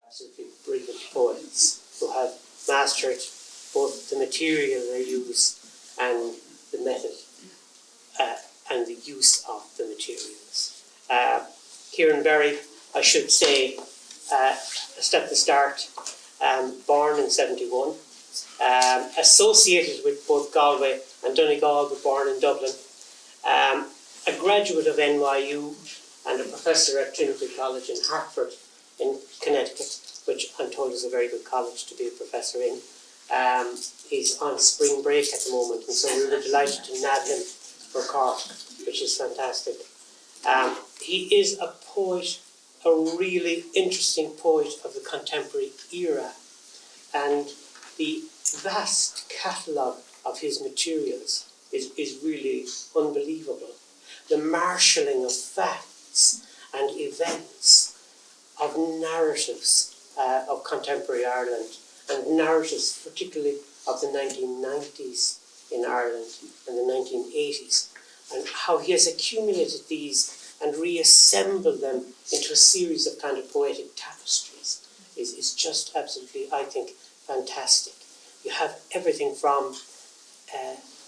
absolutely brilliant poets who have mastered both the material they use and the method and the use of the materials. Ciaran Berry, I should say, just at the start, born in 71, associated with both Galway and Donegal, but born in Dublin, a graduate of NYU and a professor at Trinity College in Hartford in Connecticut, which I'm told is a very good college to be a professor in. He's on spring break at the moment, and so we were delighted to nab him for Cork, which is fantastic. He is a poet, a really interesting poet of the contemporary era, and the vast catalogue of his materials is really unbelievable. The marshalling of facts and events, of narratives of contemporary Ireland, and narratives particularly of the 1990s in Ireland and the 1980s, and how he has accumulated these and reassembled them into a series of kind of poetic tapestries is just absolutely, I think, fantastic. You have everything from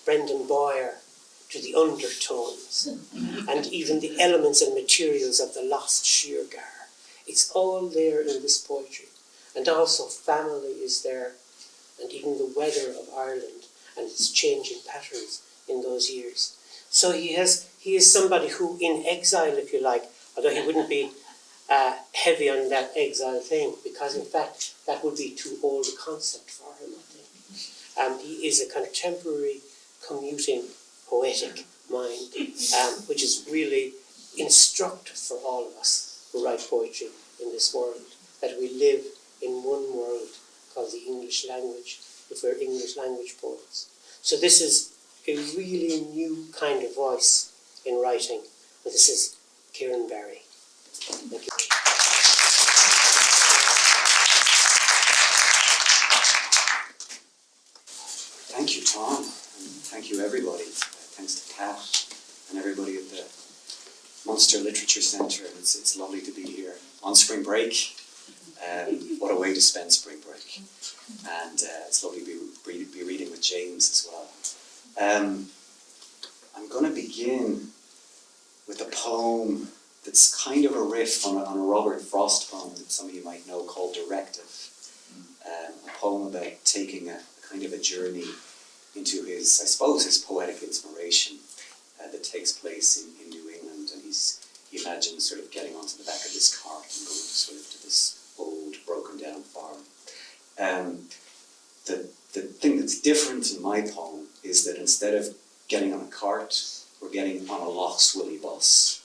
Brendan Boyer to the undertones and even the elements and materials of the lost sheargar. It's all there in this poetry. And also family is there, and even the weather of Ireland and its changing patterns in those years. So he is somebody who, in exile, if you like, although he wouldn't be heavy on that exile thing, because in fact that would be too old a concept for him, I think. He is a contemporary commuting poetic mind, which is really instructive for all of us who write poetry in this world, that we live in one world called the English language, if we're English language poets. So this is a really new kind of voice in writing, and this is Ciaran Berry. Thank you. Thank you, Tom, and thank you everybody. Thanks to Kat and everybody at the Munster Literature Centre. It's lovely to be here on spring break. What a way to spend spring break. And it's lovely to be reading with James as well. I'm going to begin with a poem that's kind of a riff on a Robert Frost poem that some of you might know called Directive. A poem about taking a kind of a journey into his, I suppose, his poetic inspiration that takes place in New England. And he imagines sort of getting onto the back of this cart and going sort of to this old, broken down farm. The thing that's different in my poem is that instead of getting on a cart, we're getting on a Lochswilly bus.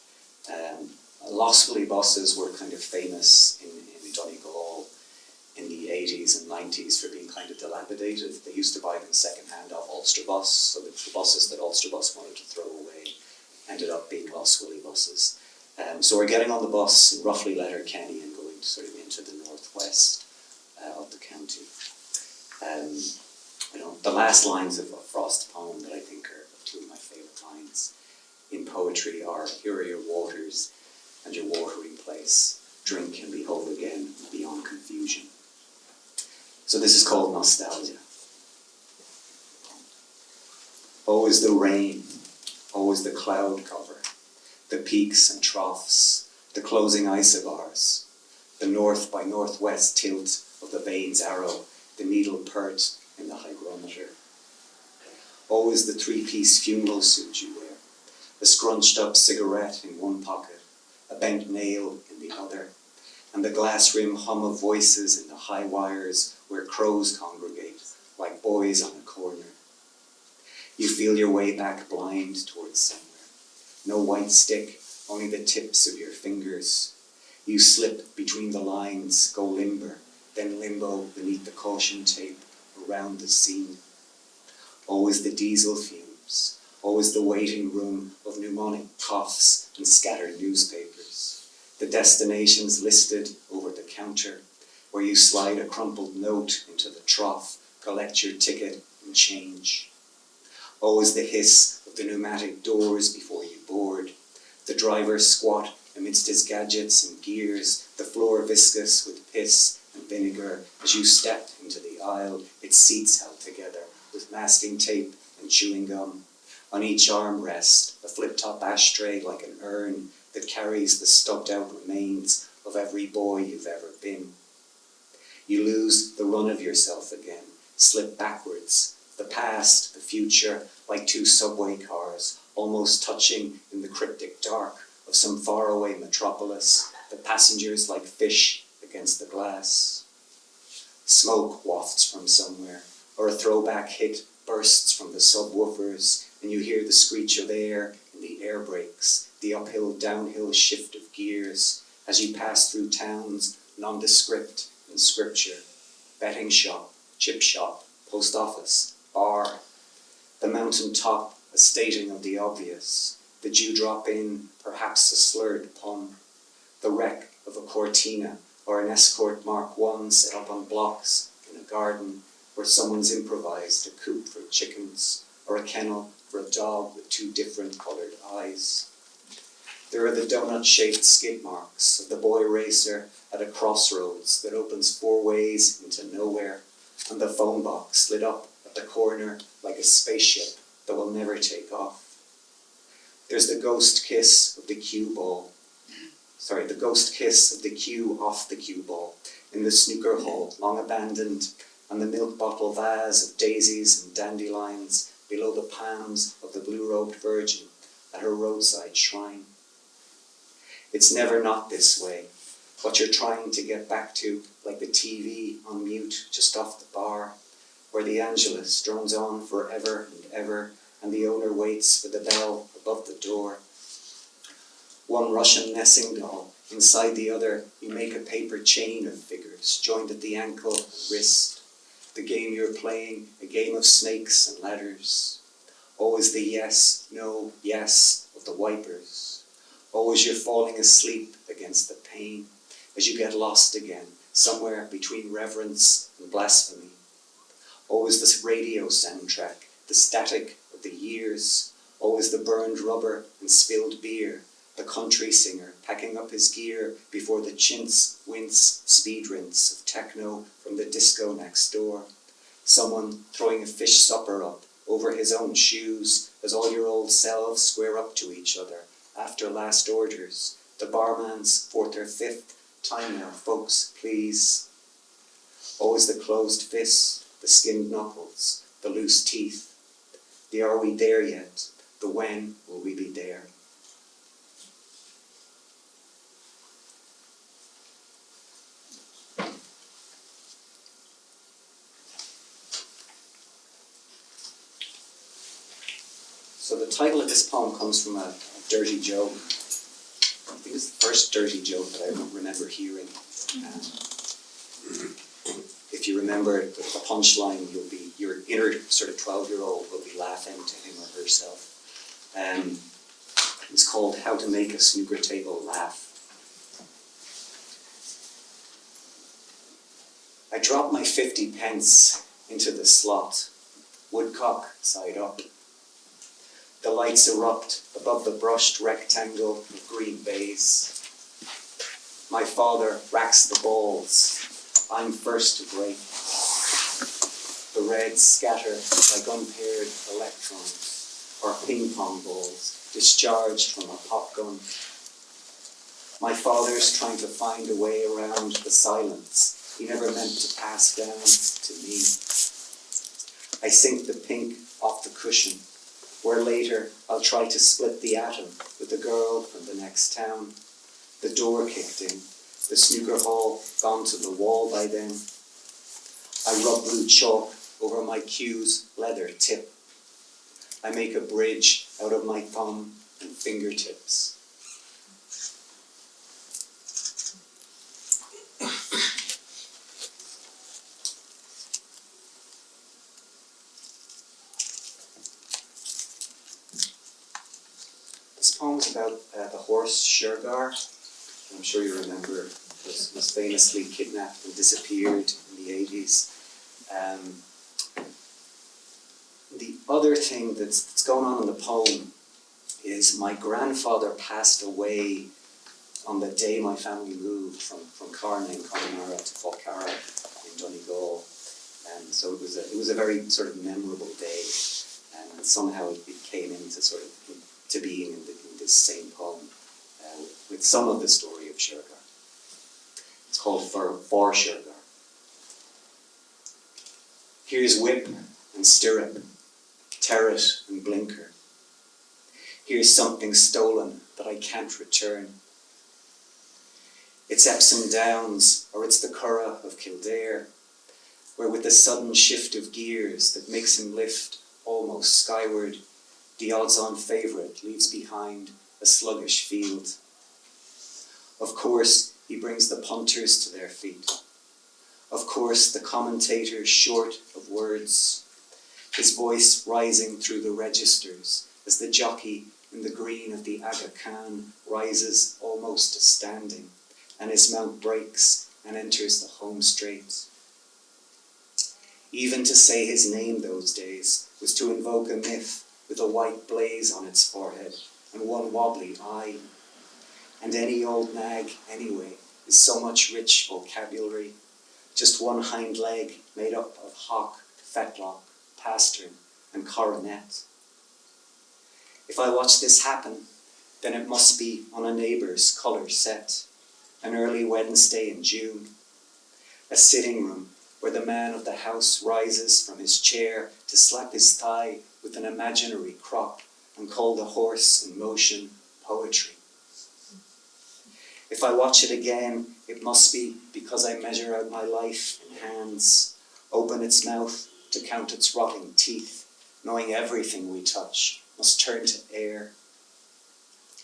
Lochswilly buses were kind of famous in Donegal in the 80s and 90s for being kind of dilapidated. They used to buy them second-hand off Ulster Bus, so the buses that Ulster Bus wanted to throw away ended up being Lochswilly buses. So we're getting on the bus in roughly Letterkenny and going sort of into the northwest of the county. The last lines of Frost's poem that I think are two of my favourite lines in poetry are, "Here are your waters and your watering place. Drink and be whole again beyond confusion." So this is called Nostalgia. Oh, is the rain, oh, is the cloud cover, the peaks and troughs, the closing isobars, the north by northwest tilt of the veins arrow, the needle pert in the hygrometer. Oh, is the three-piece funeral suit you wear, a scrunched up cigarette in one pocket, a bent nail in the other, and the glass rim hum of voices in the high wires where crows congregate like boys on a corner. You feel your way back blind towards somewhere. No white stick, only the tips of your fingers. You slip between the lines, go limber, then limbo beneath the caution tape around the scene. Always the diesel fumes, always the waiting room of pneumonic coughs and scattered newspapers. The destinations listed over the counter, where you slide a crumpled note into the trough, collect your ticket and change. Always the hiss of the pneumatic doors before you board, the driver squat amidst his gadgets and gears, the floor viscous with piss vinegar. As you step into the aisle, its seats held together with masking tape and chewing gum. On each armrest, a flip-top ashtray like an urn that carries the stubbed-out remains of every boy you've ever been. You lose the run of yourself again, slip backwards, the past, the future, like two subway cars, almost touching in the cryptic dark of some faraway metropolis, the passengers like fish against the glass. Smoke wafts from somewhere, or a throwback hit bursts from the subwoofers, and you hear the screech of air in the air brakes, the uphill-downhill shift of gears, as you pass through towns nondescript in scripture, betting shop, chip shop, post office, bar, the mountain top, a stating of the obvious, the dewdrop in, perhaps a slurred pun, the wreck of a Cortina or an Escort Mark I set up on blocks in a garden where someone's improvised a coop for chickens or a kennel for a dog with two different coloured eyes. There are the donut-shaped skid marks of the boy racer at a crossroads that opens 4 ways into nowhere, and the phone box lit up at the corner like a spaceship that will never take off. There's the ghost kiss of the cue ball. The ghost kiss of the cue off the cue ball in the snooker hall, long abandoned, and the milk bottle vase of daisies and dandelions below the palms of the blue-robed Virgin at her roadside shrine. It's never not this way, what you're trying to get back to, like the TV on mute just off the bar, where the Angelus drones on forever and ever, and the owner waits for the bell above the door. One Russian messing doll, inside the other, you make a paper chain of figures, joined at the ankle and wrist. The game you're playing, a game of snakes and ladders. Always the yes, no, yes of the wipers. Always you're falling asleep against the pain, as you get lost again, somewhere between reverence and blasphemy. Always this radio soundtrack, the static of the years. Always the burned rubber and spilled beer. The country singer packing up his gear before the chintz, wince, speed rinse of techno from the disco next door. Someone throwing a fish supper up over his own shoes as all your old selves square up to each other after last orders. The barman's 4th or 5th time now, folks, please. Always the closed fist, the skinned knuckles, the loose teeth. The are we there yet? The when will we be there? So the title of this poem comes from a dirty joke. I think it's the first dirty joke that I remember hearing. If you remember the punchline, your inner sort of 12-year-old will be laughing to him or herself. It's called How to Make a Snooker Table Laugh. I drop my 50 pence into the slot, woodcock side up. The lights erupt above the brushed rectangle of green baize. My father racks the balls. I'm first to break. The reds scatter like unpaired electrons, or ping pong balls discharged from a pop gun. My father's trying to find a way around the silence he never meant to pass down to me. I sink the pink off the cushion, where later I'll try to split the atom with the girl from the next town. The door kicked in, the snooker hall gone to the wall by then. I rub blue chalk over my cue's leather tip. I make a bridge out of my thumb and fingertips. This poem's about the horse Shergar. I'm sure you remember, was famously kidnapped and disappeared in the 80s. The other thing that's going on in the poem is my grandfather passed away on the day my family moved from Carcanet in Connemara to Falkara. so it was a very sort of memorable day, and somehow it came into sort of to being in this same poem with some of the story of Shergar. It's called For Shergar. Here's whip and stirrup, terret and blinker. Here's something stolen that I can't return. It's Epsom Downs, or it's the Curragh of Kildare, where with the sudden shift of gears that makes him lift almost skyward, the odds-on favourite leaves behind a sluggish field. Of course, he brings the punters to their feet. Of course, the commentators short of words, his voice rising through the registers as the jockey in the green of the Aga Khan rises almost to standing, and his mount breaks and enters the home straight. Even to say his name those days was to invoke a myth with a white blaze on its forehead and one wobbly eye. And any old nag, anyway, is so much rich vocabulary, just one hind leg made up of hock, fetlock, pastern, and coronet. If I watch this happen, then it must be on a neighbour's colour set, an early Wednesday in June, a sitting room where the man of the house rises from his chair to slap his thigh with an imaginary crop and call the horse in motion poetry. If I watch it again, it must be because I measure out my life in hands, open its mouth to count its rotting teeth, knowing everything we touch must turn to air.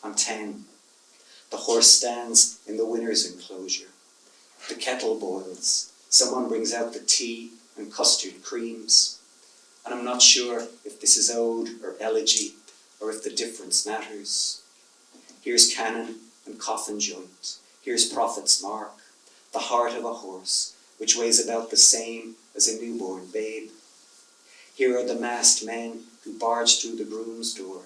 I'm 10. The horse stands in the winner's enclosure. The kettle boils. Someone brings out the tea and custard creams. And I'm not sure if this is ode or elegy, or if the difference matters. Here's cannon and coffin joint. Here's prophet's mark, the heart of a horse, which weighs about the same as a newborn babe. Here are the masked men who barge through the groom's door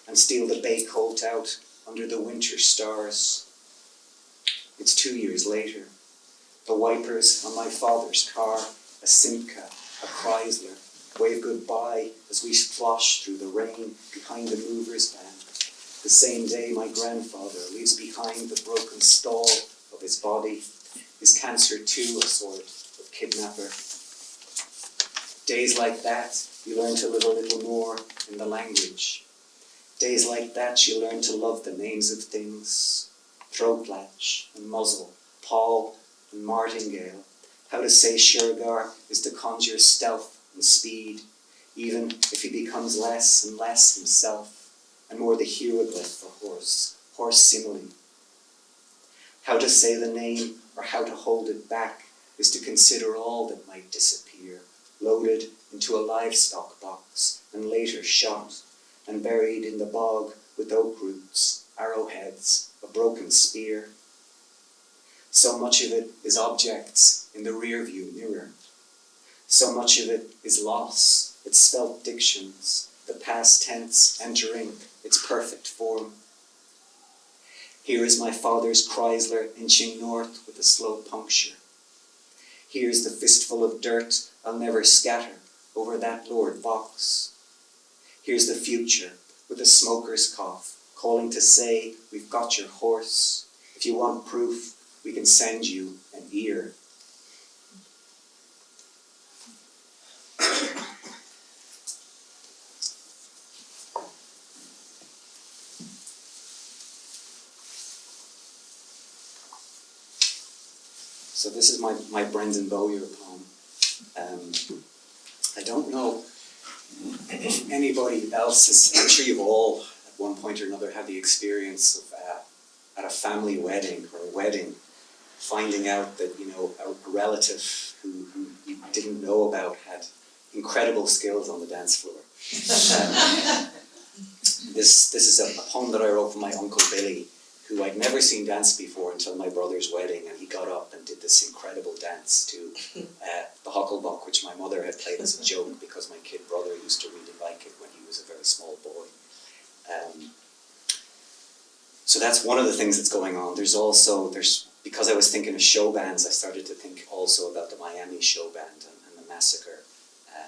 and steal the bay colt out under the winter stars. It's 2 years later. The wipers on my father's car, a Simca, a Chrysler, wave goodbye as we slosh through the rain behind the mover's van. The same day my grandfather leaves behind the broken stall of his body, his cancer too a sort of kidnapper. Days like that, you learn to live a little more in the language. Days like that, you learn to love the names of things, throat latch and muzzle, Paul and martingale. How to say Shergar is to conjure stealth and speed, even if he becomes less and less himself, and more the hieroglyph for horse simile. How to say the name or how to hold it back is to consider all that might disappear, loaded into a livestock box and later shot and buried in the bog with oak roots, arrowheads, a broken spear. So much of it is objects in the rear-view mirror. So much of it is loss, its spelt dictions, the past tense entering its perfect form. Here is my father's Chrysler inching north with a slow puncture. Here's the fistful of dirt I'll never scatter over that Lord Vox. Here's the future with a smoker's cough, calling to say, we've got your horse. If you want proof, we can send you an ear. So this is my Brendan Bowyer poem. I don't know if anybody else has, I'm sure you've all at one point or another had the experience of at a family wedding or a wedding, finding out that, you know, a relative who you didn't know about had incredible skills on the dance floor. This is a poem that I wrote for my Uncle Billy, who I'd never seen dance before until my brother's wedding, and he got up and did this incredible dance to the Hucklebuck, which my mother had played as a joke because my kid brother used to really like it when he was a very small boy. So that's one of the things that's going on. There's because I was thinking of show bands, I started to think also about the Miami show band and the massacre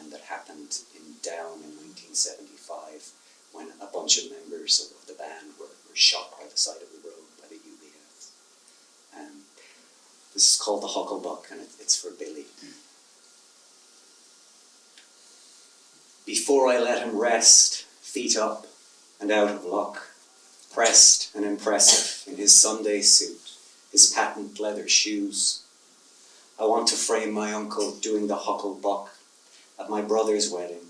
that happened in Down in 1975 when a bunch of members of the band were shot by the side of the road by the UBF. This is called The Hucklebuck, and it's for Billy. Before I let him rest, feet up and out of luck, pressed and impressive in his Sunday suit, his patent leather shoes, I want to frame my uncle doing the hucklebuck at my brother's wedding,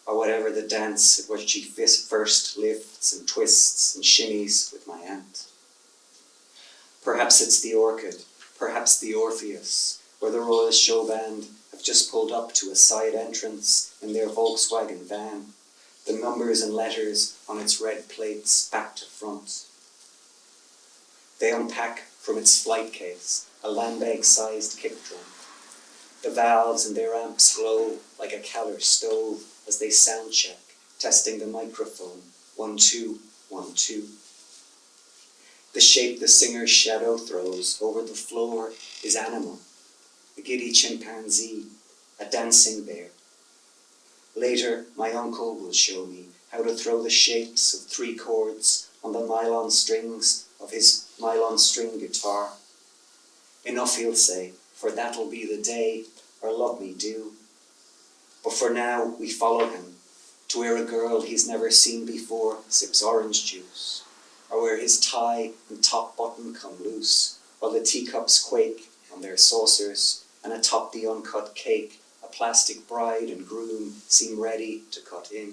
or whatever the dance at which he first lifts and twists and shimmies with my aunt. Perhaps it's the Orchid, perhaps the Orpheus, where the Royal Show Band have just pulled up to a side entrance in their Volkswagen van, the numbers and letters on its red plates back to front. They unpack from its flight case a Lambeck-sized kick drum. The valves in their amps glow like a Keller stove as they sound check, testing the microphone. 1, 2, 1, 2. The shape the singer's shadow throws over the floor is animal, a giddy chimpanzee, a dancing bear. Later, my uncle will show me how to throw the shapes of 3 chords on the nylon strings of his nylon string guitar. Enough, he'll say, for that'll be the day, or love me do. But for now, we follow him to where a girl he's never seen before sips orange juice, or where his tie and top button come loose, while the teacups quake on their saucers, and atop the uncut cake, a plastic bride and groom seem ready to cut in.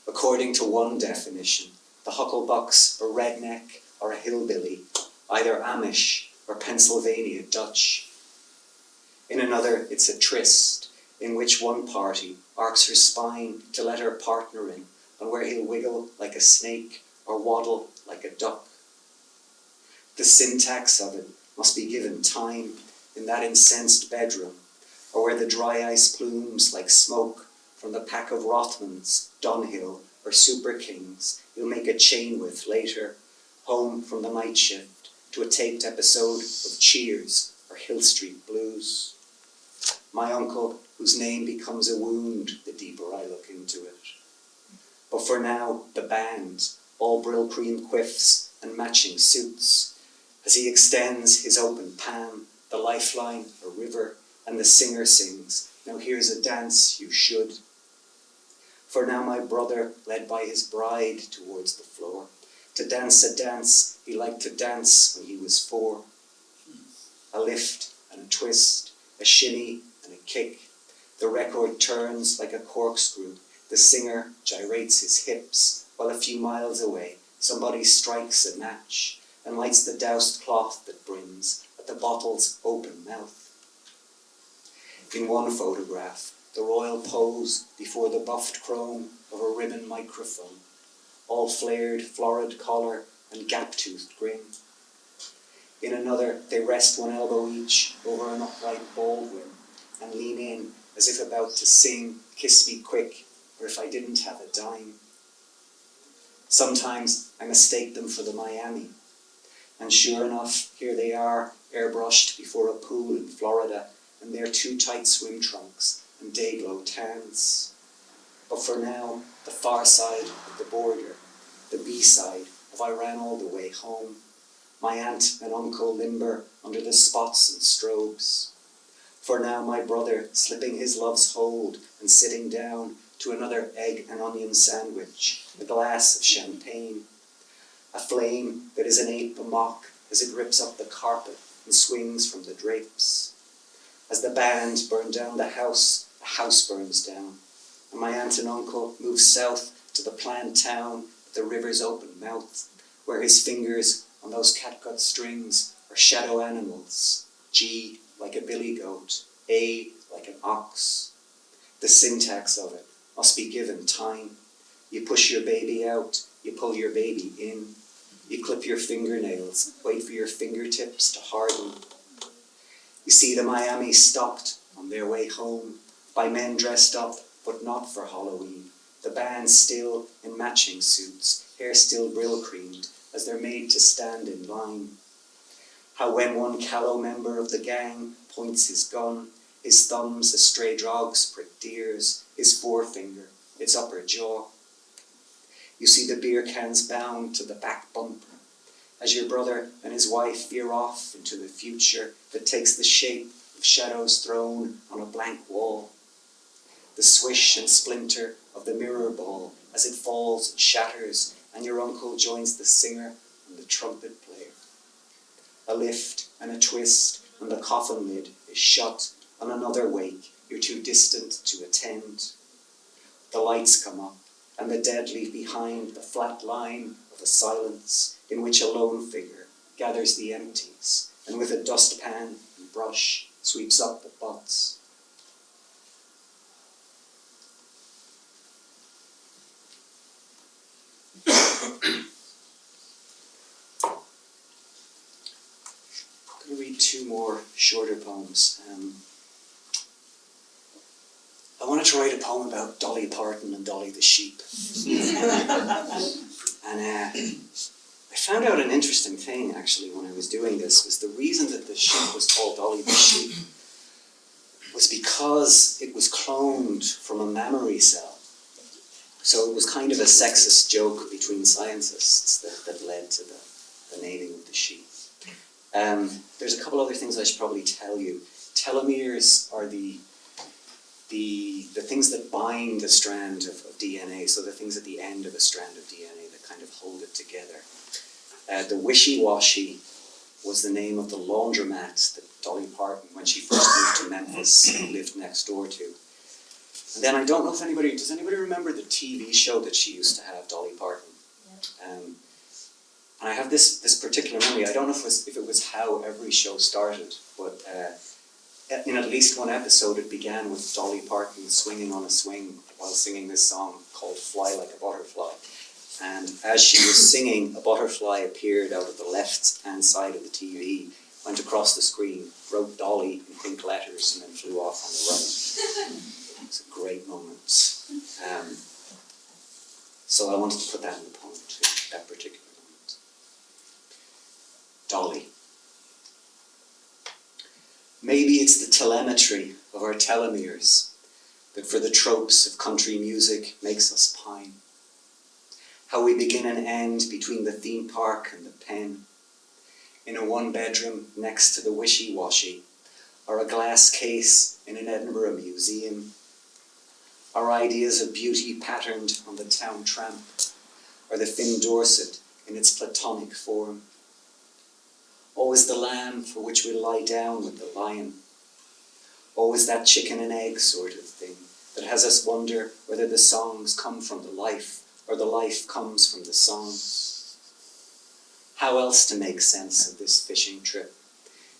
According to one definition, the hucklebuck's a redneck or a hillbilly, either Amish or Pennsylvania Dutch. In another, it's a tryst, in which one party arcs her spine to let her partner in, and where he'll wiggle like a snake or waddle like a duck. The syntax of it must be given time in that incensed bedroom, or where the dry ice plumes like smoke from the pack of Rothmans, Dunhill, or Super Kings he'll make a chain with later, home from the night shift to a taped episode of Cheers or Hill Street Blues. My uncle, whose name becomes a wound the deeper I look into it. But for now, the band, all brill cream quiffs and matching suits, as he extends his open palm, the lifeline, a river, and the singer sings, now here's a dance you should. For now my brother led by his bride towards the floor, to dance a dance he liked to dance when he was 4. A lift and a twist, a shimmy and a kick. The record turns like a corkscrew. The singer gyrates his hips, while a few miles away somebody strikes a match and lights the doused cloth that brims at the bottle's open mouth. In one photograph, the royal pose before the buffed chrome of a ribbon microphone, all flared, florid collar and gap-toothed grin. In another, they rest one elbow each over an upright baldwin and lean in as if about to sing "Kiss Me Quick," or "If I Didn't Have a Dime." Sometimes I mistake them for the Miami, and sure enough, here they are, airbrushed before a pool in Florida, in their too tight swim trunks and day-glow tans. But for now, the far side of the border, the B-side of I Ran All the Way Home, my aunt and uncle limber under the spots and strobes. For now my brother slipping his love's hold and sitting down to another egg and onion sandwich, a glass of champagne, a flame that is an ape amok as it rips up the carpet and swings from the drapes. As the band burn down the house burns down, and my aunt and uncle move south to the planned town at the river's open mouth, where his fingers on those catgut strings are shadow animals, G like a billy goat, A like an ox. The syntax of it must be given time. You push your baby out, you pull your baby in, you clip your fingernails, wait for your fingertips to harden. You see the Miami stopped on their way home by men dressed up, but not for Halloween. The band still in matching suits, hair still brill creamed, as they're made to stand in line. How when one callow member of the gang points his gun, His thumbs, as stray dogs prick deers, his forefinger, its upper jaw. You see the beer cans bound to the back bumper, as your brother and his wife veer off into the future that takes the shape of shadows thrown on a blank wall. The swish and splinter of the mirror ball as it falls and shatters, and your uncle joins the singer and the trumpet player. A lift and a twist, and the coffin lid is shut on another wake you're too distant to attend. The lights come up, and the dead leave behind the flat line of a silence in which a lone figure gathers the empties, and with a dustpan and brush sweeps up the butts. I'm going to read two more shorter poems. I wanted to write a poem about Dolly Parton and Dolly the sheep. And I found out an interesting thing, actually, when I was doing this, was the reason that the sheep was called Dolly the sheep was because it was cloned from a mammary cell. So it was kind of a sexist joke between scientists that led to the naming of the sheep. There's a couple other things I should probably tell you. Telomeres are the things that bind a strand of DNA, so the things at the end of a strand of DNA that kind of hold it together. The wishy-washy was the name of the laundromat that Dolly Parton, when she first moved to Memphis, lived next door to. And then I don't know if does anybody remember the TV show that she used to have, Dolly Parton? Yeah. And I have this particular memory. I don't know if it was how every show started, but in at least one episode it began with Dolly Parton swinging on a swing while singing this song called Fly Like a Butterfly. And as she was singing, a butterfly appeared out of the left-hand side of the TV, went across the screen, wrote Dolly in pink letters, and then flew off on the right. It's a great moment. So I wanted to put that in the poem too, that particular moment. Dolly. Maybe it's the telemetry of our telomeres that for the tropes of country music makes us pine. How we begin and end between the theme park and the pen, in a one-bedroom next to the wishy-washy, or a glass case in an Edinburgh museum. Our ideas of beauty patterned on the town tramp, or the Finn Dorset in its platonic form. Always the lamb for which we lie down with the lion. Always that chicken and egg sort of thing that has us wonder whether the songs come from the life or the life comes from the songs. How else to make sense of this fishing trip,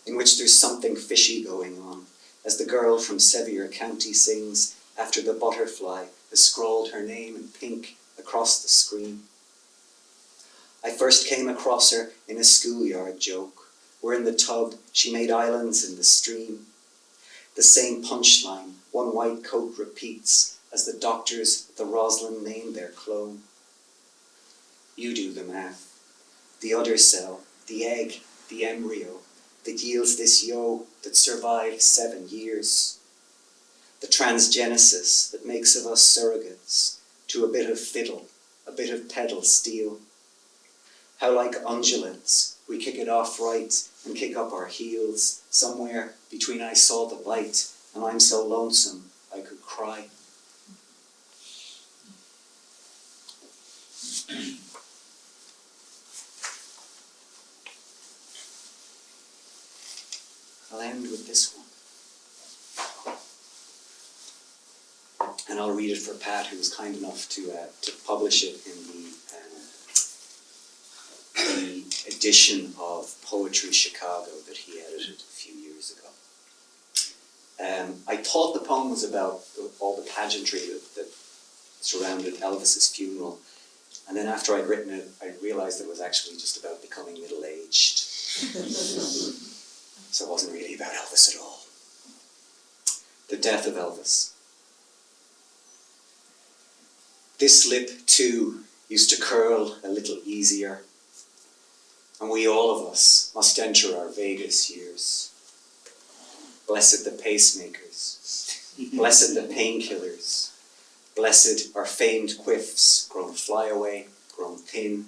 in which there's something fishy going on, as the girl from Sevier County sings after the butterfly has scrawled her name in pink across the screen. I first came across her in a schoolyard joke, where in the tub she made islands in the stream. The same punchline one white coat repeats as the doctors at the Roslin name their clone. You do the math. The udder cell, the egg, the embryo, that yields this yo that survived 7 years. The transgenesis that makes of us surrogates to a bit of fiddle, a bit of pedal steel. How like undulates we kick it off right and kick up our heels, somewhere between I saw the light and I'm so lonesome I could cry. I'll end with this one. And I'll read it for Pat, who was kind enough to publish it in the edition of Poetry Chicago that he edited a few years ago. I thought the poem was about all the pageantry that surrounded Elvis's funeral, and then after I'd written it, I realized it was actually just about becoming middle-aged. So it wasn't really about Elvis at all. The death of Elvis. This lip, too, used to curl a little easier, and we all of us must enter our Vegas years. Blessed the pacemakers, blessed the painkillers, blessed our famed quiffs, grown flyaway, grown thin,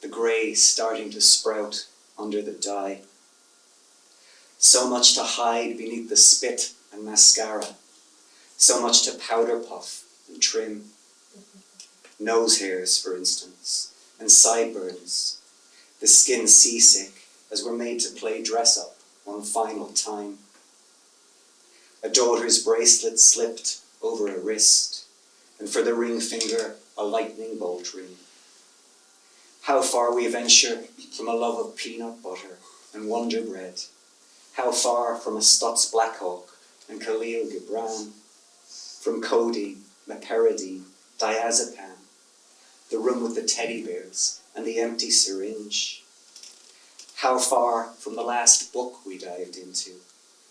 the grey starting to sprout under the dye. So much to hide beneath the spit and mascara, so much to powder puff and trim. Nose hairs, for instance, and sideburns, the skin seasick as we're made to play dress up one final time. A daughter's bracelet slipped over a wrist, and for the ring finger, a lightning bolt ring. How far we venture from a love of peanut butter and Wonder Bread. How far from a Stutz Blackhawk and Khalil Gibran. From codeine, meperidine, diazepam. The room with the teddy bears and the empty syringe. How far from the last book we dived into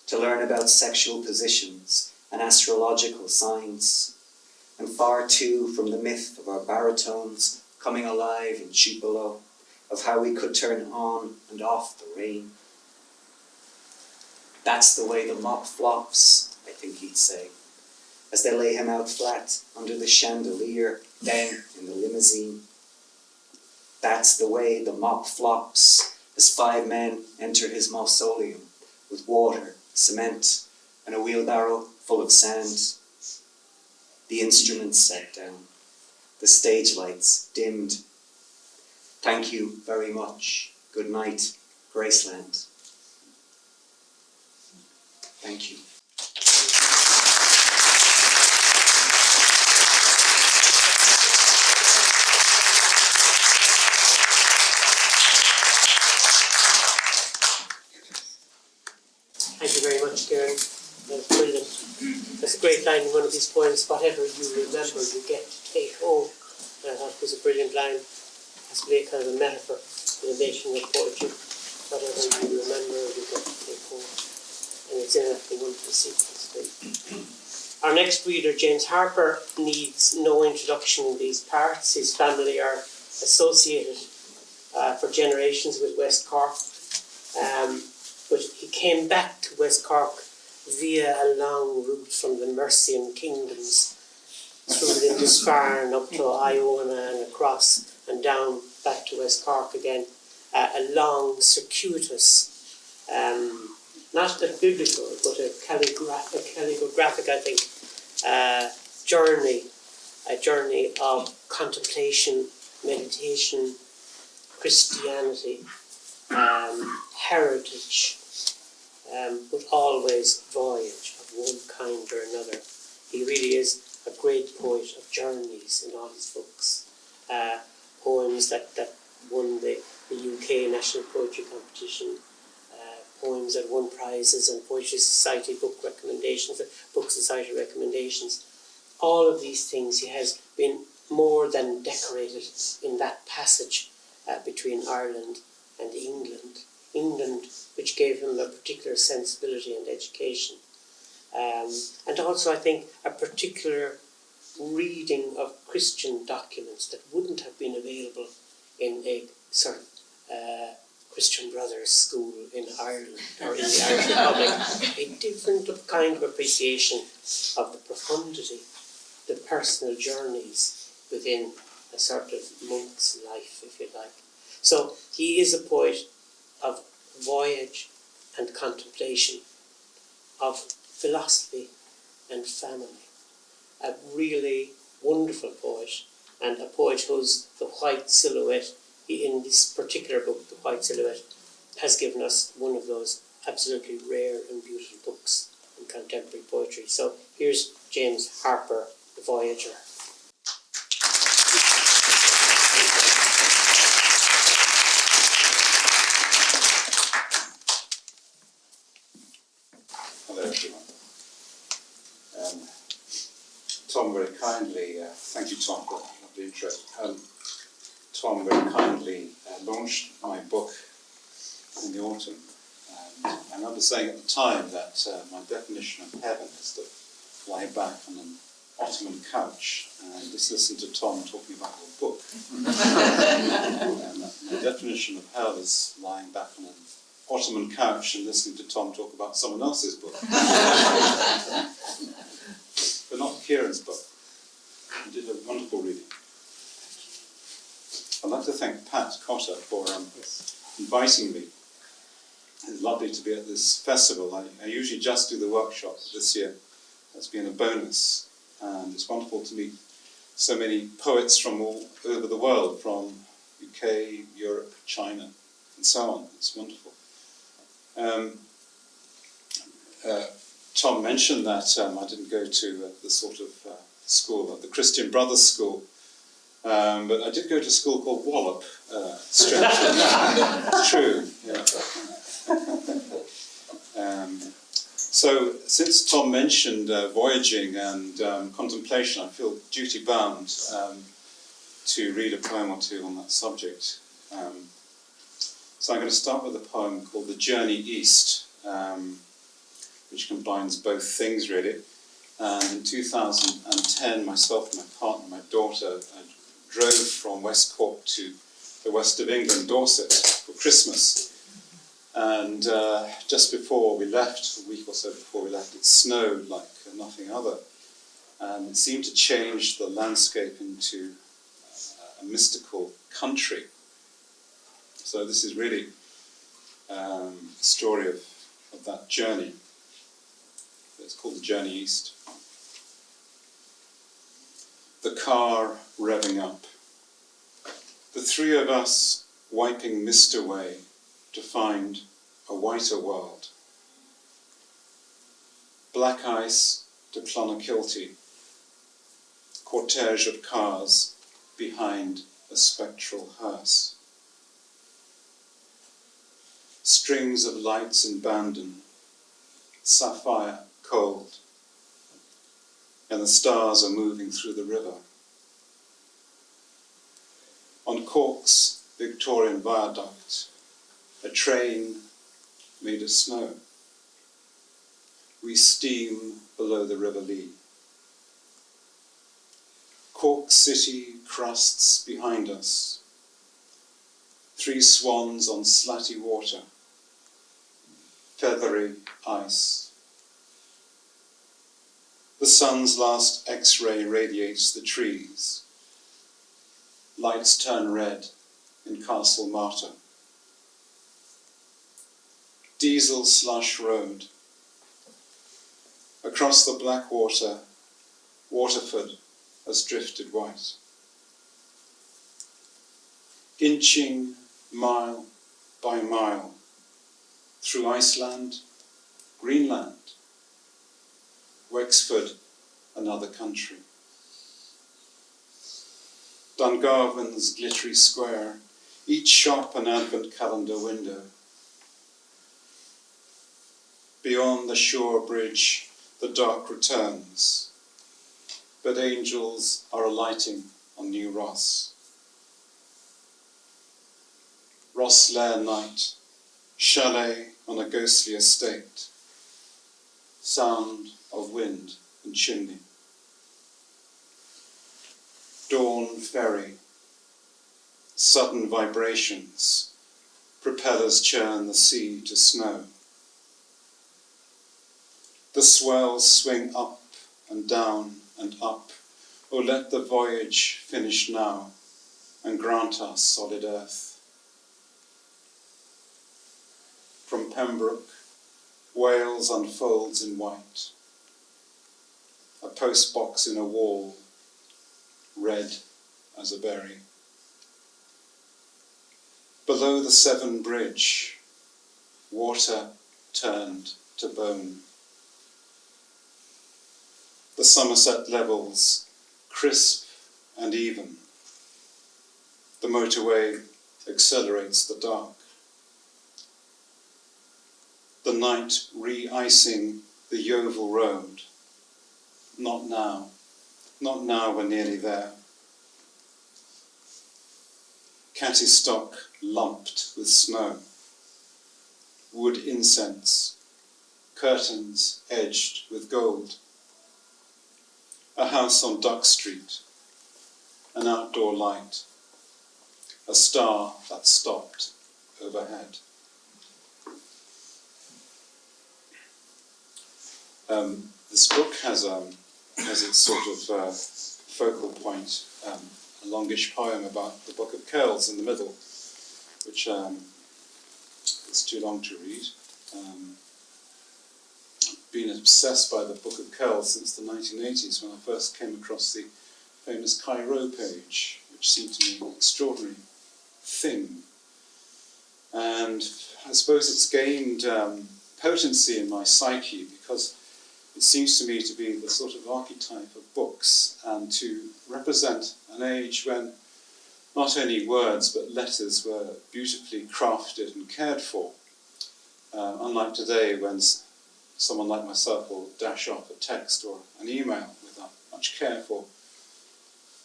to learn about sexual positions and astrological signs. And far too from the myth of our baritones coming alive in Tupelo, of how we could turn on and off the rain. That's the way the mop flops, I think he'd say, as they lay him out flat under the chandelier, then in the limousine. That's the way the mop flops, as 5 men enter his mausoleum with water, cement, and a wheelbarrow full of sand. The instruments set down, the stage lights dimmed. Thank you very much. Good night, Graceland. Thank you. Thank you very much, Ciaran. That's brilliant. That's a great line in one of these poems, whatever you remember, you get to take home. And I thought it was a brilliant line. Possibly a kind of a metaphor in the nation of poetry. Whatever you remember, you get to take home. And it's in a wonderful sequence. Our next reader, James Harpur, needs no introduction in these parts. His family are associated for generations with West Cork. But he came back to West Cork via a long route from the Mercian kingdoms through Lindisfarne up to Iona and across and down back to West Cork again. A long, circuitous, not a biblical, but a calligraphic, I think, journey. A journey of contemplation, meditation, Christianity, heritage, but always voyage of one kind or another. He really is a great poet of journeys in all his books. Poems that won the UK National Poetry Competition, poems that won prizes and Poetry Society book recommendations, Book Society recommendations. All of these things he has been more than decorated in that passage between Ireland and England. England, which gave him a particular sensibility and education. And also, I think, a particular reading of Christian documents that wouldn't have been available in a sort of Christian Brothers school in Ireland or in the Irish Republic. A different kind of appreciation of the profundity, the personal journeys within a sort of monk's life, if you like. So he is a poet of voyage and contemplation, of philosophy and family. A really wonderful poet, and a poet whose The White Silhouette, in this particular book, The White Silhouette, has given us one of those absolutely rare and beautiful books in contemporary poetry. So here's James Harpur, The Voyager. Hello everyone. Tom very kindly, thank you Tom for that lovely intro. Tom very kindly launched my book in the autumn. And I remember saying at the time that my definition of heaven is to lie back on an Ottoman couch and just listen to Tom talking about your book. And my definition of hell is lying back on an ottoman couch and listening to Tom talk about someone else's book. But not Ciaran's book. He did a wonderful reading. I'd like to thank Pat Cotter for inviting me. It's lovely to be at this festival. I usually just do the workshop. This year that's been a bonus. And it's wonderful to meet so many poets from all over the world, from UK, Europe, China, and so on. It's wonderful. Tom mentioned that I didn't go to the sort of school, the Christian Brothers School, but I did go to a school called Wallop, strangely. It's true, yeah. So, since Tom mentioned voyaging and contemplation, I feel duty-bound to read a poem or two on that subject. So I'm going to start with a poem called The Journey East, which combines both things, really. And in 2010, myself and my partner, my daughter, drove from West Cork to the west of England, Dorset, for Christmas. And just before we left, a week or so before we left, it snowed like nothing other. And it seemed to change the landscape into a mystical country. So this is really a story of that journey. It's called The Journey East. The car revving up. The three of us wiping mist away to find a whiter world. Black ice to Clonakilty. Cortege of cars behind a spectral hearse. Strings of lights in Bandon, sapphire cold, and the stars are moving through the river. On Cork's Victorian viaduct, a train made of snow. We steam below the River Lee. Cork City crusts behind us. Three swans on slatty water. Feathery ice. The sun's last X-ray radiates the trees. Lights turn red in Castle Martyr. Diesel slush road. Across the Blackwater, Waterford has drifted white. Inching mile by mile through Iceland, Greenland, Wexford, another country. Dungarvan's glittery square, each shop an advent calendar window. Beyond the shore bridge, the dark returns, but angels are alighting on New Ross. Rosslare night, chalet on a ghostly estate, sound of wind and chimney. Dawn ferry, sudden vibrations, propellers churn the sea to snow. The swells swing up and down and up. Oh, let the voyage finish now and grant us solid earth. From Pembroke, Wales unfolds in white. A postbox in a wall, red as a berry. Below the Severn Bridge, water turned to bone. The Somerset levels, crisp and even. The motorway accelerates the dark. The night re-icing the Yeovil Road. Not now, we're nearly there. Cattystock lumped with snow. Wood incense, curtains edged with gold. A house on Duck Street, an outdoor light, a star that stopped overhead. This book has its sort of focal point, a longish poem about the Book of Kells in the middle, which is too long to read. I've been obsessed by the Book of Kells since the 1980s, when I first came across the famous Cairo page, which seemed to me an extraordinary thing. And I suppose it's gained potency in my psyche, because it seems to me to be the sort of archetype of books, and to represent an age when not only words but letters were beautifully crafted and cared for, unlike today, when someone like myself will dash off a text or an email without much care for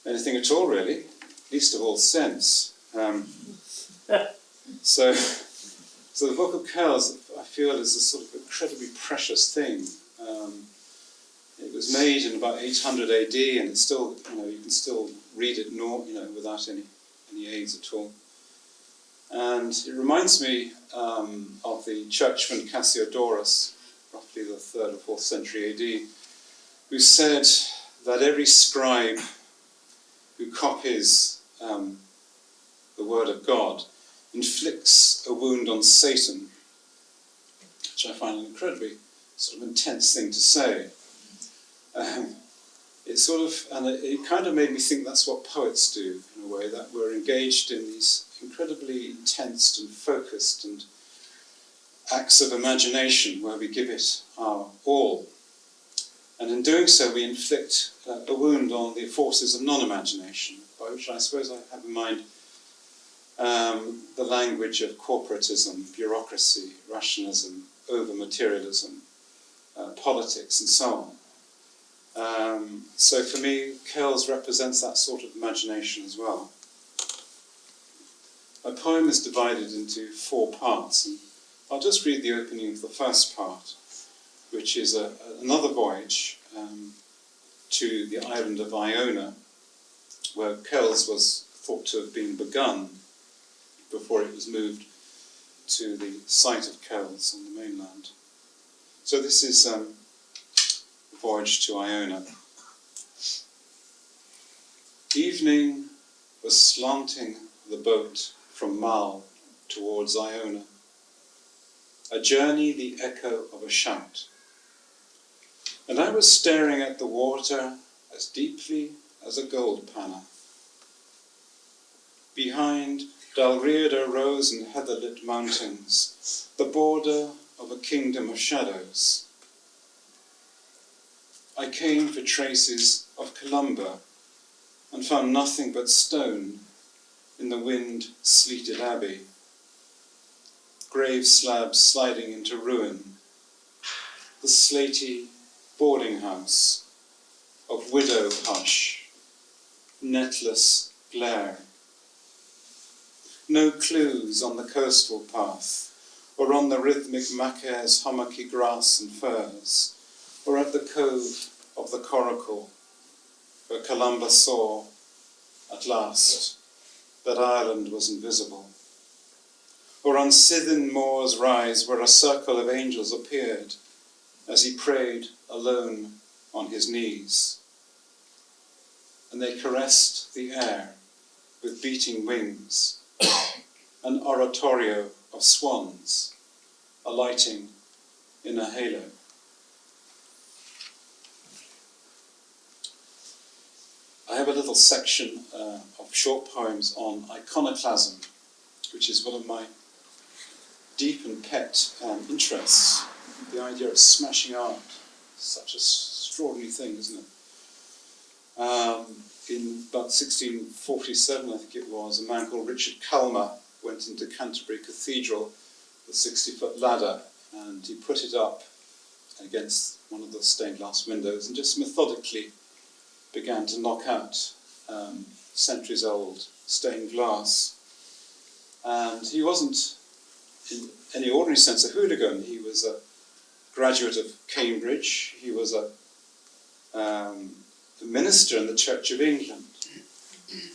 anything at all, really, least of all sense. So the Book of Kells, I feel, is a sort of incredibly precious thing. It was made in about 800 AD, and it's still, you can still read it, without any aids at all. And it reminds me of the churchman Cassiodorus, roughly the 3rd or 4th century AD, who said that every scribe who copies the word of God inflicts a wound on Satan, which I find an incredibly sort of intense thing to say. It kind of made me think that's what poets do, in a way, that we're engaged in these incredibly intense and focused and acts of imagination where we give it our all. And in doing so, we inflict a wound on the forces of non-imagination, by which I suppose I have in mind the language of corporatism, bureaucracy, rationalism, over-materialism, politics, and so on. So for me, Kells represents that sort of imagination as well. My poem is divided into 4 parts, and I'll just read the opening of the first part, which is another voyage to the island of Iona, where Kells was thought to have been begun before it was moved to the site of Kells on the mainland. So this is the voyage to Iona. Evening was slanting the boat from Mull towards Iona, a journey the echo of a shout. And I was staring at the water as deeply as a gold panna. Behind Dalriada rose and heather-lit mountains, the border of a kingdom of shadows. I came for traces of Columba, and found nothing but stone in the wind-sleeted abbey. Grave slabs sliding into ruin, the slaty boarding house of widow hush, netless glare. No clues on the coastal path, or on the rhythmic Macare's hummocky grass and furs, or at the cove of the coracle, where Columba saw, at last, that Ireland was invisible. Or on Scythian Moor's rise, where a circle of angels appeared, as he prayed alone on his knees. And they caressed the air with beating wings, an oratorio of swans alighting in a halo. I have a little section of short poems on iconoclasm, which is one of my deep and pet interests. The idea of smashing art, such an extraordinary thing, isn't it? In about 1647, I think it was, a man called Richard Culmer went into Canterbury Cathedral with a 60-foot ladder, and he put it up against one of the stained glass windows and just methodically began to knock out centuries-old stained glass. And he wasn't, in any ordinary sense, a hooligan. He was a graduate of Cambridge. He was a minister in the Church of England.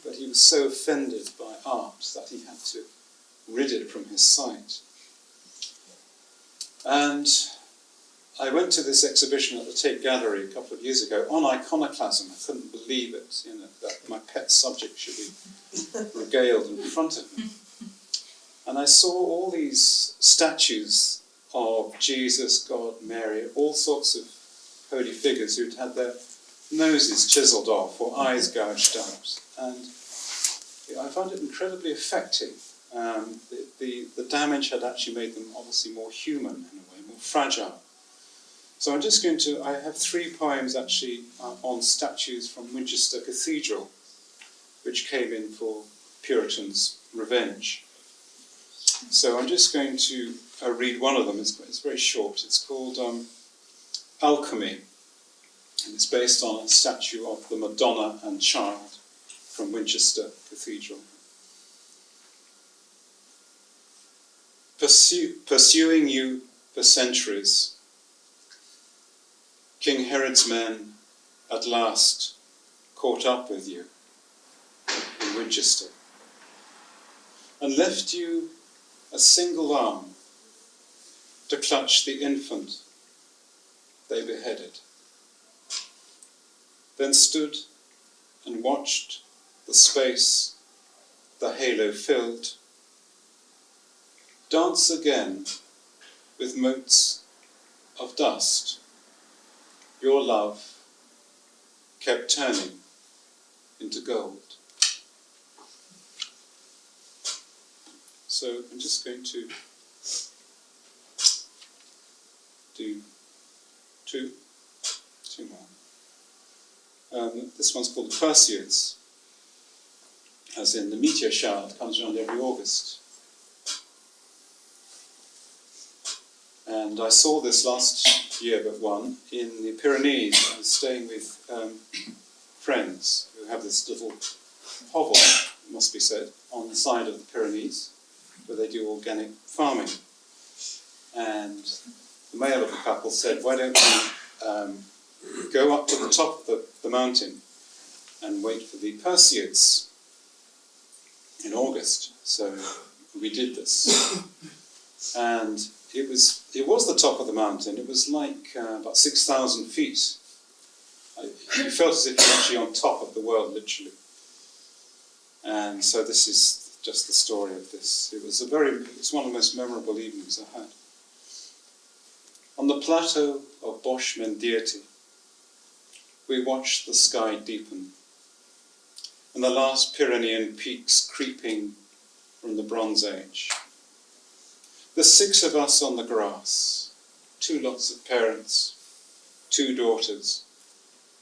But he was so offended by art that he had to rid it from his sight. And I went to this exhibition at the Tate Gallery a couple of years ago on iconoclasm. I couldn't believe it, that my pet subject should be regaled in front of me. And I saw all these statues of Jesus, God, Mary, all sorts of holy figures who'd had their noses chiselled off or eyes gouged out. And I found it incredibly affecting. The damage had actually made them obviously more human in a way, more fragile. So I have 3 poems actually on statues from Winchester Cathedral, which came in for Puritans' revenge. So I'm just going to read one of them. It's very short. It's called Alchemy, and it's based on a statue of the Madonna and Child from Winchester Cathedral. Pursuing you for centuries, King Herod's men at last caught up with you in Winchester and left you a single arm to clutch the infant they beheaded, then stood and watched the space the halo filled dance again with motes of dust. Your love kept turning into gold. So I'm just going to do two more. This one's called Perseids, as in the meteor shower that comes around every August. And I saw this last year but one in the Pyrenees. I was staying with friends who have this little hovel, it must be said, on the side of the Pyrenees, where they do organic farming. And the male of the couple said, why don't we go up to the top of the mountain and wait for the Perseids in August. So we did this. And it was the top of the mountain. It was like about 6,000 feet. You felt as if you were actually on top of the world, literally. And so this is just the story of this. It's one of the most memorable evenings I had. On the plateau of Bosch Mendieti, we watched the sky deepen, and the last Pyrenean peaks creeping from the Bronze Age. The 6 of us on the grass, 2 lots of parents, 2 daughters,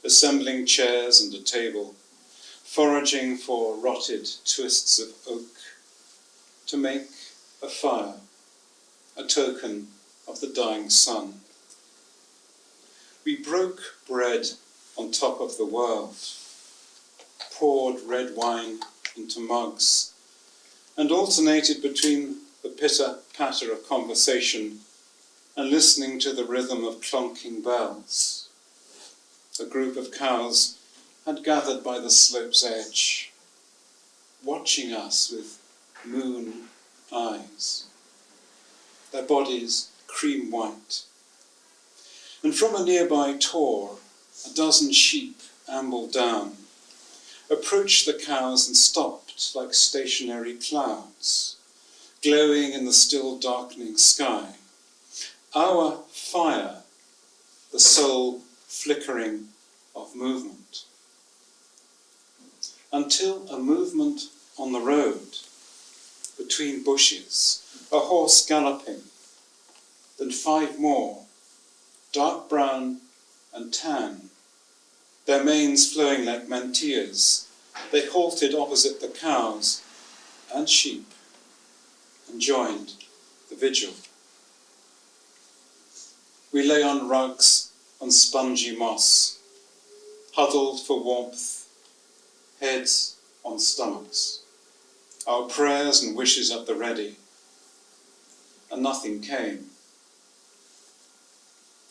assembling chairs and a table, foraging for rotted twists of oak, to make a fire, a token of the dying sun. We broke bread on top of the world, poured red wine into mugs, and alternated between the pitter-patter of conversation and listening to the rhythm of clonking bells. A group of cows had gathered by the slope's edge, watching us with moon eyes, their bodies cream white. And from a nearby tor, a dozen sheep ambled down, approached the cows and stopped like stationary clouds, glowing in the still darkening sky. Our fire, the sole flickering of movement. Until a movement on the road, between bushes, a horse galloping, then 5 more, dark brown and tan, their manes flowing like mantillas. They halted opposite the cows and sheep and joined the vigil. We lay on rugs on spongy moss, huddled for warmth, heads on stomachs, our prayers and wishes at the ready, and nothing came.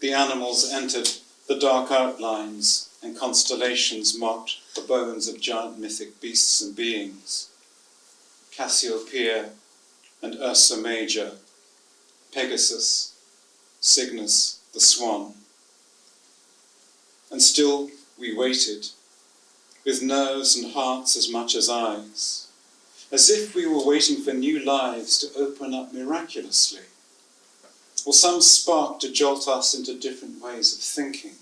The animals entered the dark outlines, and constellations marked the bones of giant mythic beasts and beings, Cassiopeia and Ursa Major, Pegasus, Cygnus the swan. And still we waited, with nerves and hearts as much as eyes, as if we were waiting for new lives to open up miraculously, or some spark to jolt us into different ways of thinking.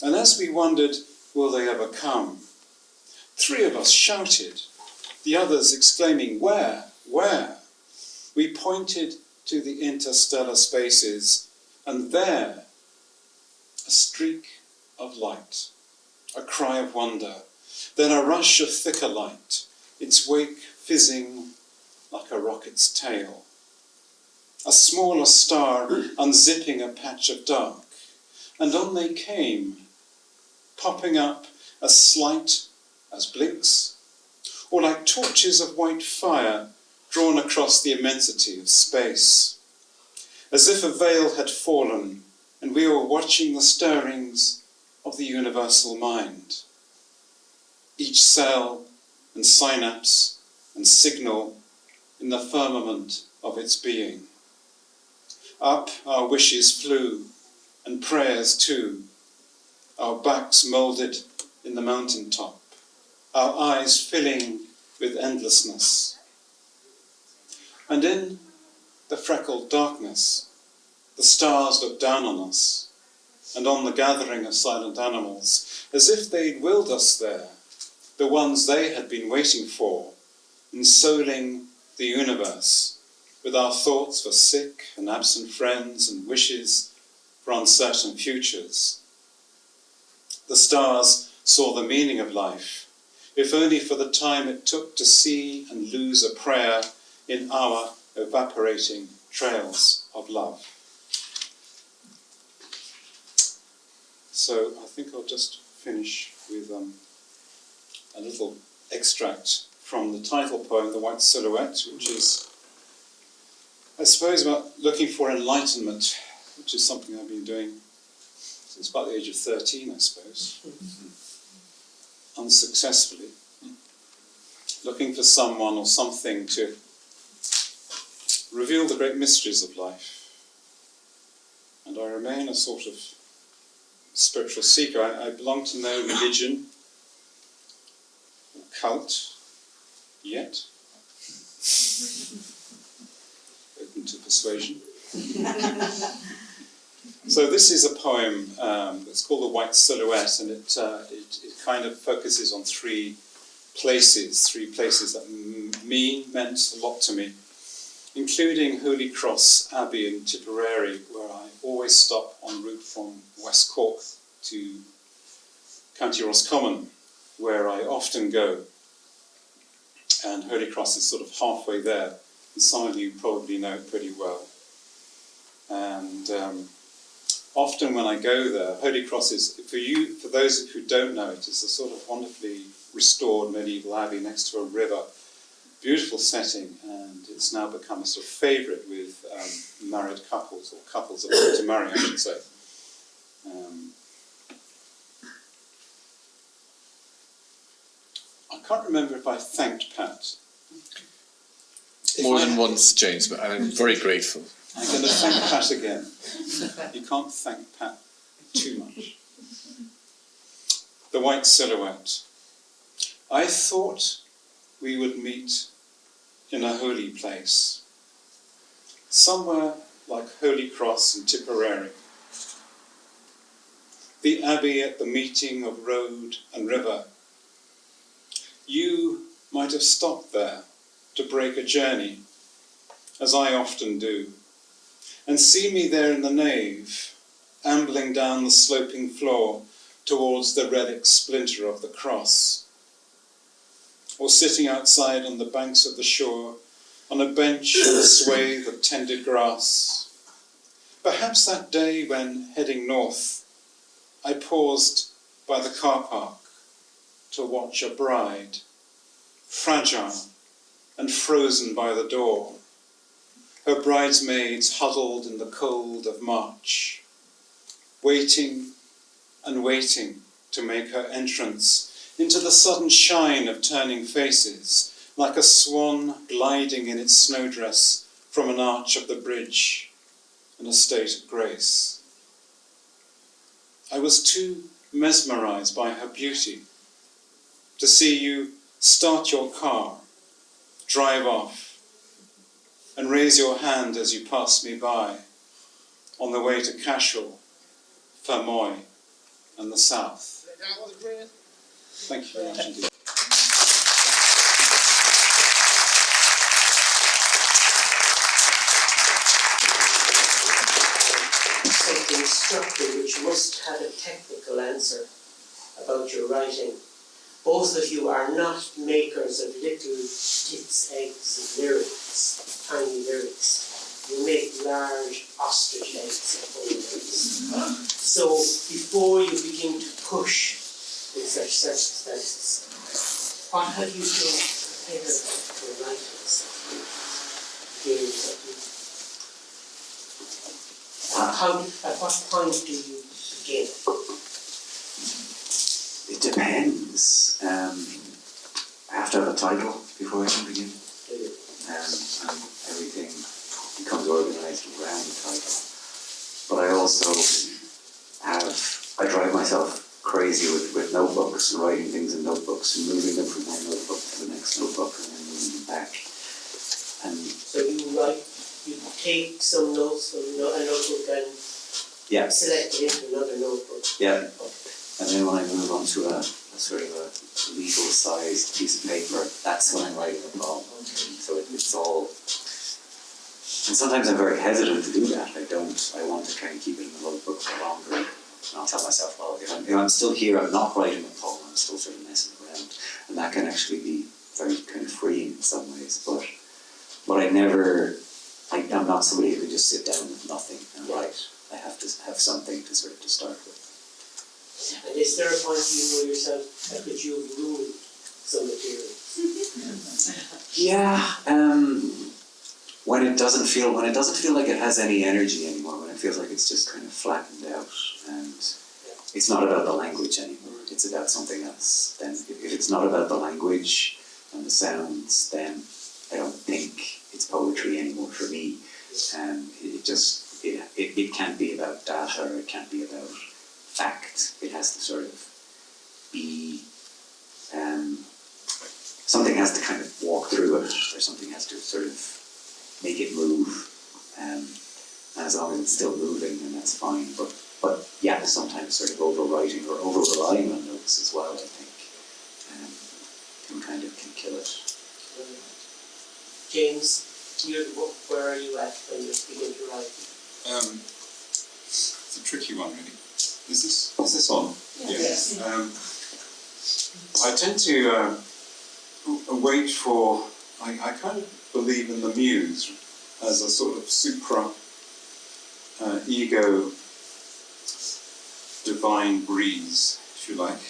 And as we wondered, will they ever come? 3 of us shouted, the others exclaiming, where, where? We pointed to the interstellar spaces, and there, a streak of light, a cry of wonder, then a rush of thicker light, its wake fizzing like a rocket's tail. A smaller star unzipping a patch of dark, and on they came, popping up as slight as blinks, or like torches of white fire drawn across the immensity of space, as if a veil had fallen and we were watching the stirrings of the universal mind. Each cell and synapse and signal in the firmament of its being. Up our wishes flew, and prayers too, our backs moulded in the mountaintop, our eyes filling with endlessness. And in the freckled darkness, the stars looked down on us, and on the gathering of silent animals, as if they'd willed us there, the ones they had been waiting for, ensouling the universe, with our thoughts for sick and absent friends and wishes for uncertain futures. The stars saw the meaning of life, if only for the time it took to see and lose a prayer in our evaporating trails of love. So I think I'll just finish with a little extract from the title poem, The White Silhouette, which is, I suppose, about looking for enlightenment, which is something I've been doing since about the age of 13, I suppose, unsuccessfully, looking for someone or something to reveal the great mysteries of life. And I remain a sort of spiritual seeker. I belong to no religion or cult yet. Open to persuasion. So this is a poem that's called The White Silhouette, and it kind of focuses on 3 places that meant a lot to me, including Holy Cross Abbey in Tipperary, where I always stop en route from West Cork to County Roscommon, where I often go. And Holy Cross is sort of halfway there, and some of you probably know it pretty well. And often when I go there, Holy Cross is, for those who don't know it, it's a sort of wonderfully restored medieval abbey next to a river. Beautiful setting, and it's now become a sort of favourite with married couples, or couples that want to marry, I should say. I can't remember if I thanked Pat. More than once, James, but I'm very grateful. I'm going to thank Pat again. You can't thank Pat too much. The White Silhouette. I thought we would meet in a holy place, somewhere like Holy Cross in Tipperary, the abbey at the meeting of road and river. You might have stopped there to break a journey, as I often do, and see me there in the nave, ambling down the sloping floor towards the relic splinter of the cross, or sitting outside on the banks of the shore, on a bench in a swathe of tended grass. Perhaps that day when, heading north, I paused by the car park to watch a bride, fragile and frozen by the door, her bridesmaids huddled in the cold of March, waiting and waiting to make her entrance into the sudden shine of turning faces, like a swan gliding in its snowdress from an arch of the bridge, and a state of grace. I was too mesmerised by her beauty to see you start your car, drive off, and raise your hand as you passed me by on the way to Cashel, Fermoy, and the south. Thank you very much indeed. Something struck me which must have a technical answer about your writing. Both of you are not makers of little tits, eggs of lyrics, tiny lyrics. You make large ostrich eggs of poems. So before you begin to push in such circumstances, what have you done to prepare your writings? At what point do you begin? It depends. I have to have a title before I can begin. And everything becomes organised around the title. But I also I drive myself crazy with notebooks and writing things in notebooks and moving them from one notebook to the next notebook and then moving them back. And so you take some notes from a notebook and select it into another notebook. Yeah. And then when I move on to a sort of a legal sized piece of paper, that's when I'm writing a poem. So it's all, and sometimes I'm very hesitant to do that. I want to try and keep it in the notebook for longer. And I'll tell myself, well, if I'm still here, I'm not writing a poem, I'm still sort of messing around. And that can actually be very kind of freeing in some ways. But I'm not somebody who can just sit down with nothing and write. I have to have something to sort of to start with. And is there a point you know yourself at which you've ruined some material? Yeah, when it doesn't feel like it has any energy anymore, when it feels like it's just kind of flattened out, and it's not about the language anymore. It's about something else. Then, if it's not about the language and the sounds, then I don't think it's poetry anymore for me. It can't be about data, or it can't be about fact. It has to sort of be, something has to kind of walk through it, or something has to sort of make it move. And as long as it's still moving, then that's fine. But yeah, sometimes sort of overwriting or over-relying on notes as well, I think, can kill it. James, where are you at when you begin to write? It's a tricky one, really. Is this on? Yes. I tend to wait for. I kind of believe in the muse as a sort of supra ego divine breeze, if you like,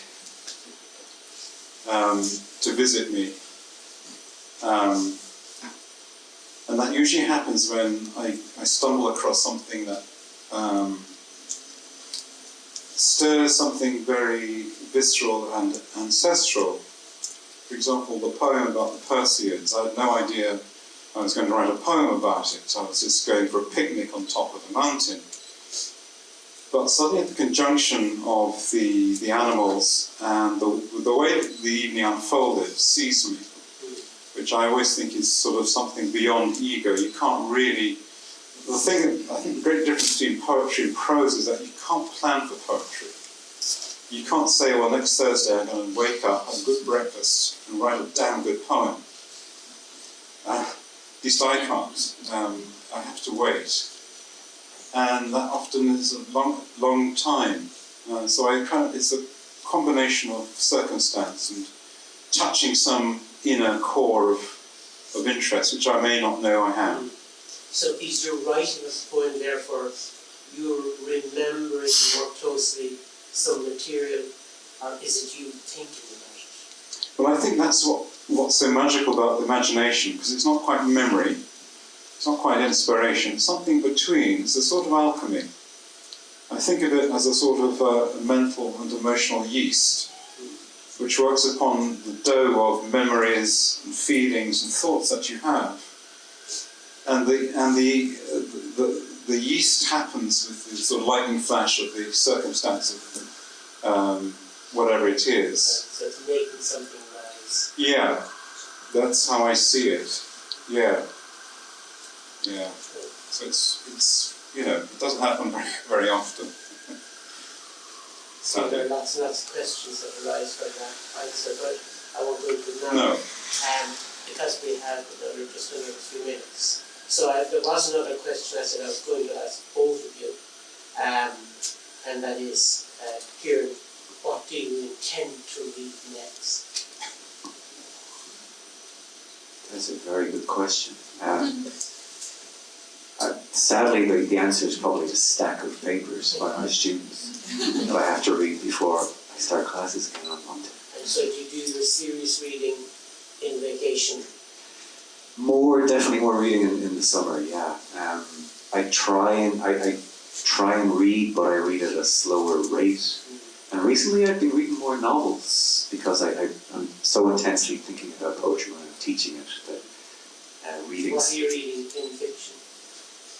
to visit me. And that usually happens when I stumble across something that stirs something very visceral and ancestral. For example, the poem about the Perseids. I had no idea I was going to write a poem about it. I was just going for a picnic on top of a mountain. But suddenly the conjunction of the animals and the way the evening unfolded seized me, which I always think is sort of something beyond ego. You can't really... I think the great difference between poetry and prose is that you can't plan for poetry. You can't say, well, next Thursday I'm going to wake up, have a good breakfast, and write a damn good poem. At least I can't. I have to wait. And that often is a long time. So it's a combination of circumstance and touching some inner core of interest, which I may not know I have. So is your writing of the poem therefore you're remembering more closely some material, or is it you thinking about it? Well, I think that's what's so magical about the imagination, because it's not quite memory, it's not quite inspiration, it's something between. It's a sort of alchemy. I think of it as a sort of mental and emotional yeast, which works upon the dough of memories and feelings and thoughts that you have. And the yeast happens with the sort of lightning flash of the circumstance of whatever it is. So it's making something rise. Yeah, that's how I see it. Yeah. Yeah. So it's it doesn't happen very often. So there are lots and lots of questions that arise from that answer, but I won't go into them now. No. Because we have just another few minutes. So there was another question I said I was going to ask both of you, and that is, Ciaran, what do you intend to read next? That's a very good question. Sadly, the answer is probably a stack of papers by my students that I have to read before I start classes again on Monday. And so do you do your serious reading in vacation? Definitely more reading in the summer, yeah. I try and read, but I read at a slower rate. And recently I've been reading more novels because I'm so intensely thinking about poetry when I'm teaching it that reading. What are you reading in fiction?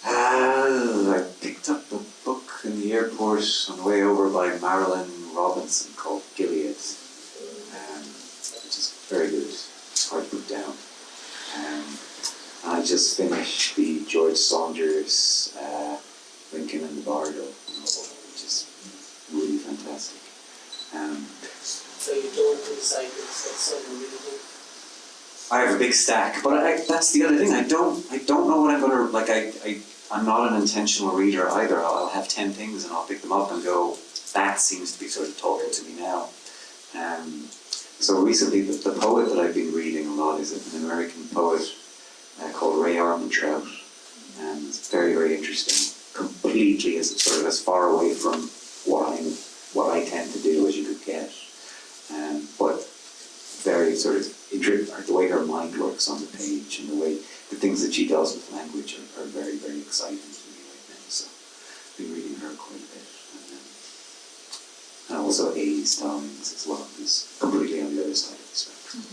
I picked up a book in the airport on the way over by Marilyn Robinson called Gilead, which is very good. It's hard to put down. And I just finished the George Saunders Lincoln and the Bardo novel, which is really fantastic. So you don't decide it's that sudden reading? I have a big stack, but that's the other thing. I don't know what I'm going to like. I'm not an intentional reader either. I'll have 10 things and I'll pick them up and go, that seems to be sort of talking to me now. So recently, the poet that I've been reading a lot is an American poet called Ray Armantrout, and it's very, very interesting. Completely as far away from what I tend to do as you could get, but very sort of the way her mind works on the page and the things that she does with language are very, very exciting to me right now. So I've been reading her quite a bit. And also A. Stallings as well, who's completely on the other side of the spectrum.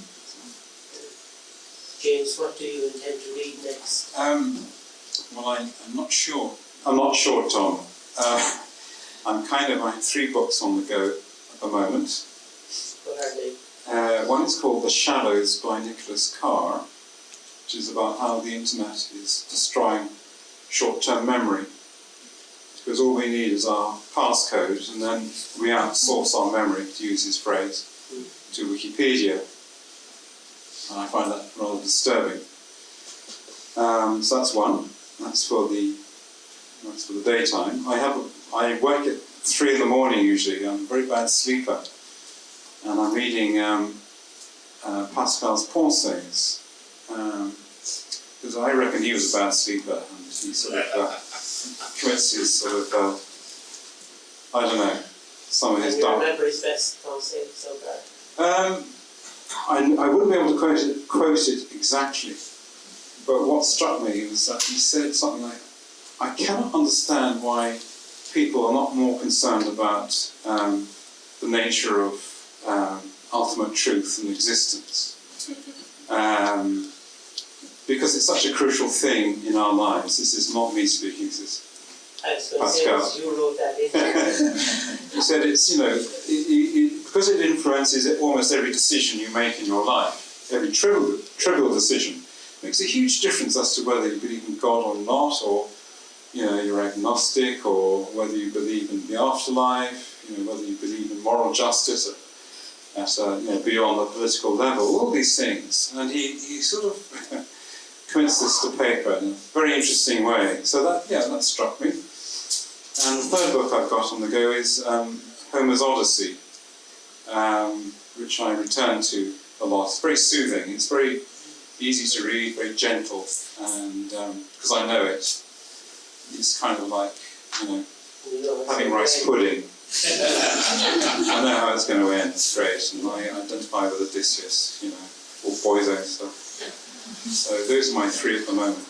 James, what do you intend to read next? Well, I'm not sure. I'm not sure, Tom. I have 3 books on the go at the moment. What are they? One is called The Shallows by Nicholas Carr, which is about how the internet is destroying short-term memory. Because all we need is our passcode, and then we outsource our memory, to use his phrase, to Wikipedia. And I find that rather disturbing. So that's one. That's for the daytime. I work at 3 in the morning usually. I'm a very bad sleeper, and I'm reading Pascal's Pensées, because I reckon he was a bad sleeper, and he sort of commits his sort of I don't know, some of his dark. Do you remember his best pensée so far? I wouldn't be able to quote it exactly, but what struck me was that he said something like, I cannot understand why people are not more concerned about the nature of ultimate truth and existence. Because it's such a crucial thing in our lives. This is not me speaking, this is Pascal. You wrote that in. He said it's, because it influences almost every decision you make in your life, every trivial decision, makes a huge difference as to whether you believe in God or not, or you're agnostic, or whether you believe in the afterlife, whether you believe in moral justice at beyond the political level, all these things. And he sort of commits this to paper in a very interesting way. So that struck me. And the third book I've got on the go is Homer's Odyssey, which I return to a lot. It's very soothing. It's very easy to read, very gentle, and because I know it, it's kind of like having rice pudding. I know how it's going to end. It's great, and I identify with Odysseus, or Poiso stuff. So those are my 3 at the moment.